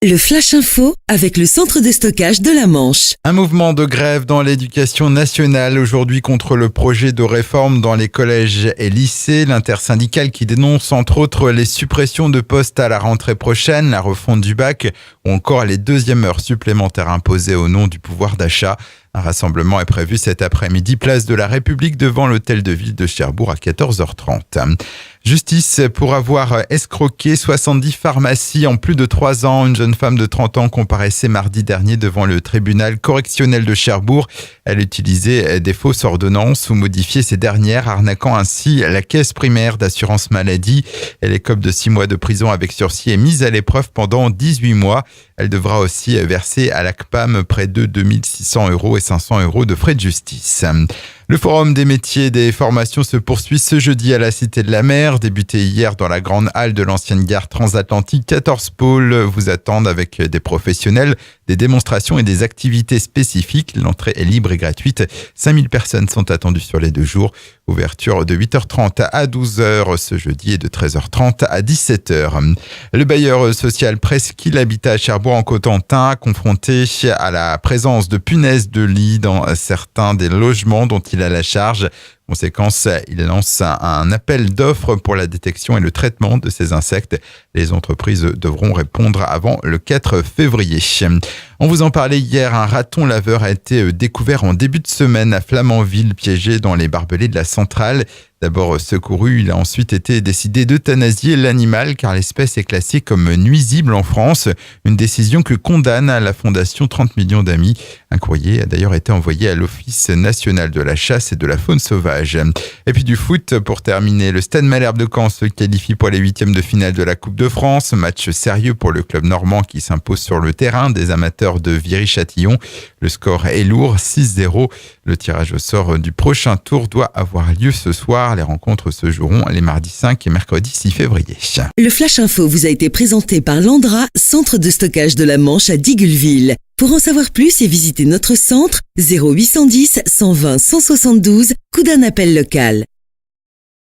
Le Flash Info avec le centre de stockage de la Manche. Un mouvement de grève dans l'éducation nationale aujourd'hui contre le projet de réforme dans les collèges et lycées. L'intersyndicale qui dénonce entre autres les suppressions de postes à la rentrée prochaine, la refonte du bac ou encore les deuxièmes heures supplémentaires imposées au nom du pouvoir d'achat. Un rassemblement est prévu cet après-midi, place de la République devant l'hôtel de ville de Cherbourg à 14h30. Justice pour avoir escroqué 70 pharmacies en plus de 3 ans. Une jeune femme de 30 ans comparaissait mardi dernier devant le tribunal correctionnel de Cherbourg. Elle utilisait des fausses ordonnances ou modifiait ces dernières, arnaquant ainsi la caisse primaire d'assurance maladie. Elle écope de 6 mois de prison avec sursis et mise à l'épreuve pendant 18 mois. Elle devra aussi verser à l'ACPAM près de 2600 € et 500 € de frais de justice. Le forum des métiers et des formations se poursuit ce jeudi à la Cité de la Mer. Débuté hier dans la grande halle de l'ancienne gare transatlantique, 14 pôles vous attendent avec des professionnels, des démonstrations et des activités spécifiques. L'entrée est libre et gratuite. 5000 personnes sont attendues sur les 2 jours. Ouverture de 8h30 à 12h ce jeudi et de 13h30 à 17h. Le bailleur social Presqu'île Habitat à Cherbourg en Cotentin, confronté à la présence de punaises de lit dans certains des logements dont il a la charge. Conséquence, il lance un appel d'offres pour la détection et le traitement de ces insectes. Les entreprises devront répondre avant le 4 février. On vous en parlait hier, un raton laveur a été découvert en début de semaine à Flamanville, piégé dans les barbelés de la centrale. D'abord secouru, il a ensuite été décidé d'euthanasier l'animal car l'espèce est classée comme nuisible en France. Une décision que condamne la Fondation 30 millions d'amis. Un courrier a d'ailleurs été envoyé à l'Office national de la chasse et de la faune sauvage. Et puis du foot, pour terminer, le Stade Malherbe de Caen se qualifie pour les 8e de finale de la Coupe de France. Match sérieux pour le club normand qui s'impose sur le terrain des amateurs de Viry-Châtillon. Le score est lourd, 6-0. Le tirage au sort du prochain tour doit avoir lieu ce soir. Les rencontres se joueront les mardis 5 et mercredi 6 février. Le Flash Info vous a été présenté par Landra, centre de stockage de la Manche à Digulville. Pour en savoir plus et visiter notre centre, 0810 120 172, coup d'un appel local.